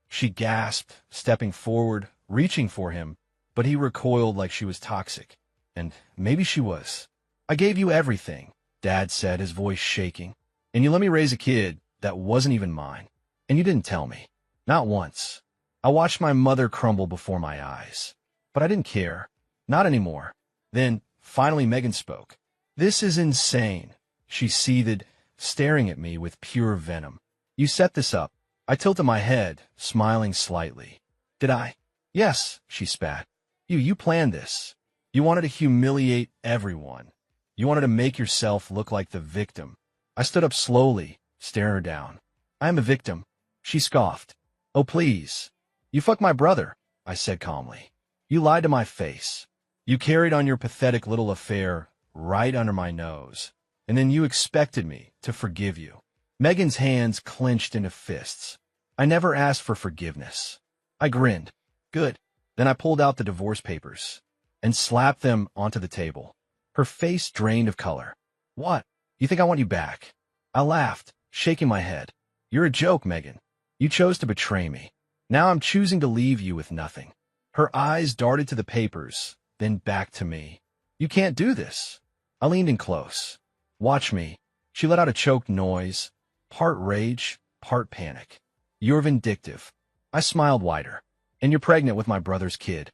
She gasped, stepping forward, reaching for him, but he recoiled like she was toxic. And maybe she was. "I gave you everything," Dad said, his voice shaking. "And you let me raise a kid that wasn't even mine. And you didn't tell me. Not once." I watched my mother crumble before my eyes. But I didn't care. Not anymore. Then, finally, Megan spoke. "This is insane," she seethed, staring at me with pure venom. "You set this up." I tilted my head, smiling slightly. "Did I?" "Yes," she spat. You planned this. You wanted to humiliate everyone. You wanted to make yourself look like the victim." I stood up slowly, staring her down. "I am a victim." She scoffed. "Oh, please." "You fucked my brother," I said calmly. "You lied to my face. You carried on your pathetic little affair right under my nose. And then you expected me to forgive you." Megan's hands clenched into fists. "I never asked for forgiveness." I grinned. "Good." Then I pulled out the divorce papers and slapped them onto the table. Her face drained of color. "What? You think I want you back?" I laughed, shaking my head. "You're a joke, Megan. You chose to betray me. Now I'm choosing to leave you with nothing." Her eyes darted to the papers, then back to me. "You can't do this." I leaned in close. "Watch me." She let out a choked noise, part rage, part panic. "You're vindictive." I smiled wider. "And you're pregnant with my brother's kid."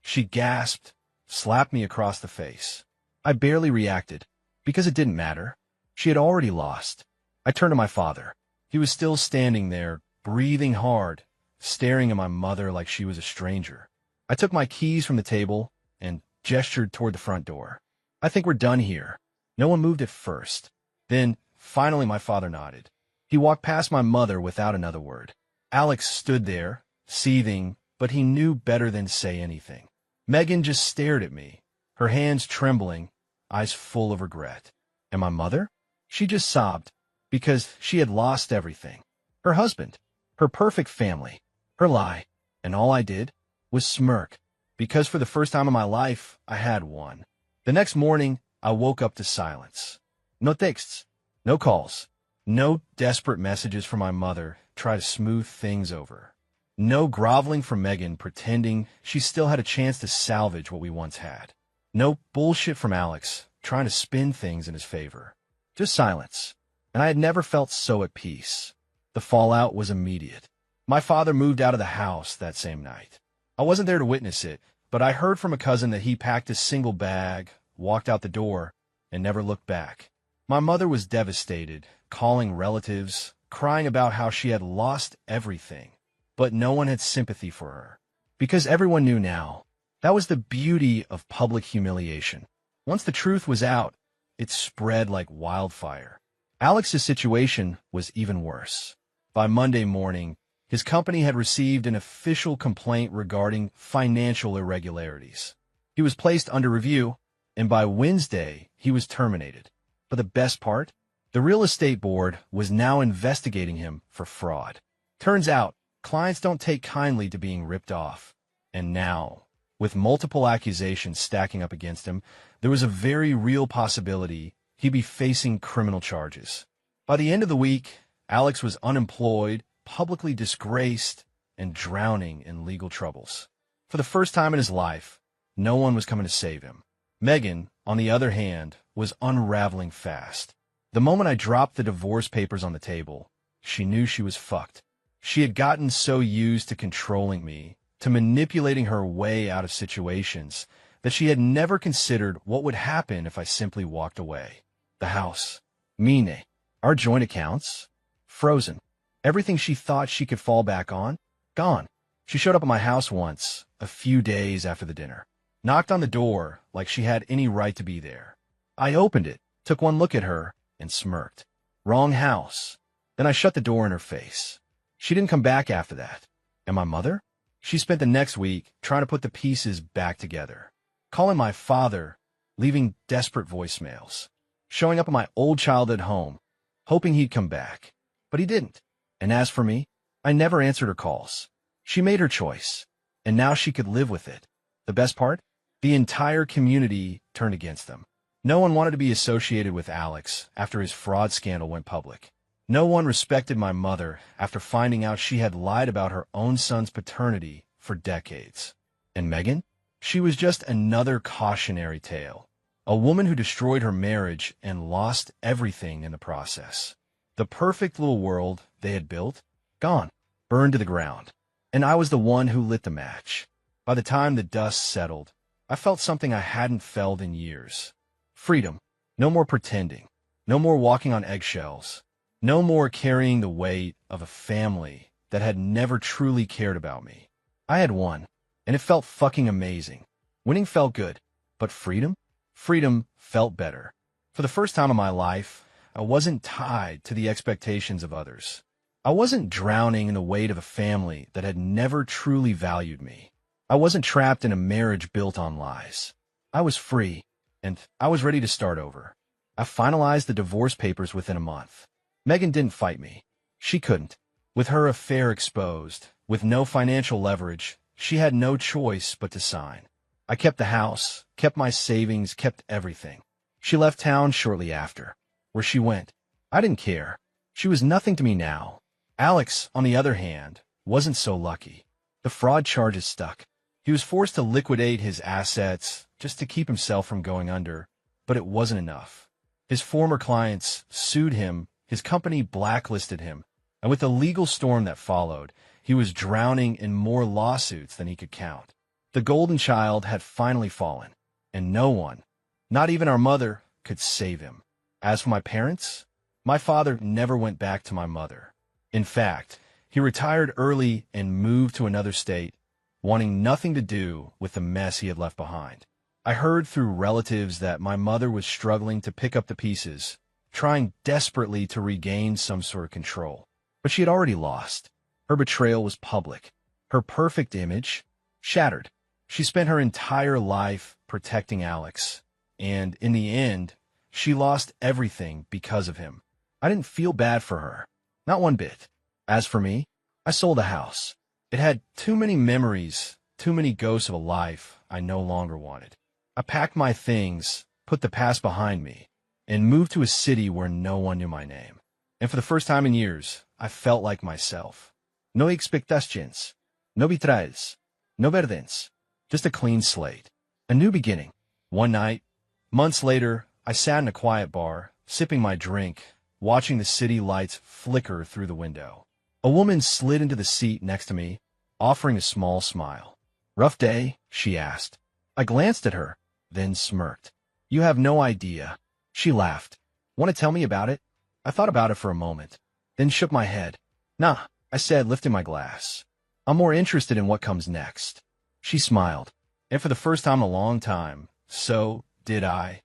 She gasped, slapped me across the face. I barely reacted, because it didn't matter. She had already lost. I turned to my father. He was still standing there, breathing hard, staring at my mother like she was a stranger. I took my keys from the table and gestured toward the front door. "I think we're done here." No one moved at first. Then, finally, my father nodded. He walked past my mother without another word. Alex stood there, seething, but he knew better than to say anything. Megan just stared at me, her hands trembling, eyes full of regret. And my mother? She just sobbed, because she had lost everything. Her husband, her perfect family, Her lie, and all I did was smirk, because for the first time in my life, I had won. The next morning, I woke up to silence. No texts, no calls, no desperate messages from my mother try to smooth things over. No groveling from Megan pretending she still had a chance to salvage what we once had. No bullshit from Alex trying to spin things in his favor. Just silence. And I had never felt so at peace. The fallout was immediate. My father moved out of the house that same night. I wasn't there to witness it, but I heard from a cousin that he packed a single bag, walked out the door, and never looked back. My mother was devastated, calling relatives, crying about how she had lost everything. But no one had sympathy for her. Because everyone knew now. That was the beauty of public humiliation. Once the truth was out, it spread like wildfire. Alex's situation was even worse. By Monday morning, his company had received an official complaint regarding financial irregularities. He was placed under review, and by Wednesday, he was terminated. But the best part? The real estate board was now investigating him for fraud. Turns out, clients don't take kindly to being ripped off. And now, with multiple accusations stacking up against him, there was a very real possibility he'd be facing criminal charges. By the end of the week, Alex was unemployed, publicly disgraced, and drowning in legal troubles. For the first time in his life, no one was coming to save him. Megan, on the other hand, was unraveling fast. The moment I dropped the divorce papers on the table, she knew she was fucked. She had gotten so used to controlling me, to manipulating her way out of situations, that she had never considered what would happen if I simply walked away. The house, Mine, our joint accounts, frozen. Everything she thought she could fall back on, gone. She showed up at my house once, a few days after the dinner. Knocked on the door like she had any right to be there. I opened it, took one look at her, and smirked. Wrong house. Then I shut the door in her face. She didn't come back after that. And my mother? She spent the next week trying to put the pieces back together. Calling my father, leaving desperate voicemails. Showing up at my old childhood home, hoping he'd come back. But he didn't. And as for me, I never answered her calls. She made her choice, and now she could live with it. The best part? The entire community turned against them. No one wanted to be associated with Alex after his fraud scandal went public. No one respected my mother after finding out she had lied about her own son's paternity for decades. And Megan? She was just another cautionary tale. A woman who destroyed her marriage and lost everything in the process. The perfect little world they had built, gone, burned to the ground. And I was the one who lit the match. By the time the dust settled, I felt something I hadn't felt in years. Freedom. No more pretending. No more walking on eggshells. No more carrying the weight of a family that had never truly cared about me. I had won, and it felt fucking amazing. Winning felt good, but freedom? Freedom felt better. For the first time in my life, I wasn't tied to the expectations of others. I wasn't drowning in the weight of a family that had never truly valued me. I wasn't trapped in a marriage built on lies. I was free, and I was ready to start over. I finalized the divorce papers within a month. Megan didn't fight me. She couldn't. With her affair exposed, with no financial leverage, she had no choice but to sign. I kept the house, kept my savings, kept everything. She left town shortly after. Where she went, I didn't care. She was nothing to me now. Alex, on the other hand, wasn't so lucky. The fraud charges stuck. He was forced to liquidate his assets just to keep himself from going under, but it wasn't enough. His former clients sued him, his company blacklisted him, and with the legal storm that followed, he was drowning in more lawsuits than he could count. The golden child had finally fallen, and no one, not even our mother, could save him. As for my parents, my father never went back to my mother. In fact, he retired early and moved to another state, wanting nothing to do with the mess he had left behind. I heard through relatives that my mother was struggling to pick up the pieces, trying desperately to regain some sort of control. But she had already lost. Her betrayal was public. Her perfect image, shattered. She spent her entire life protecting Alex, and in the end, she lost everything because of him. I didn't feel bad for her. Not one bit. As for me, I sold a house. It had too many memories, too many ghosts of a life I no longer wanted. I packed my things, put the past behind me, and moved to a city where no one knew my name. And for the first time in years, I felt like myself. No expectations, no betrayals, no verdens, just a clean slate. A new beginning. One night, months later, I sat in a quiet bar, sipping my drink, watching the city lights flicker through the window. A woman slid into the seat next to me, offering a small smile. "Rough day?" she asked. I glanced at her, then smirked. "You have no idea." She laughed. "Want to tell me about it?" I thought about it for a moment, then shook my head. "Nah," I said, lifting my glass. "I'm more interested in what comes next." She smiled. And for the first time in a long time, so did I.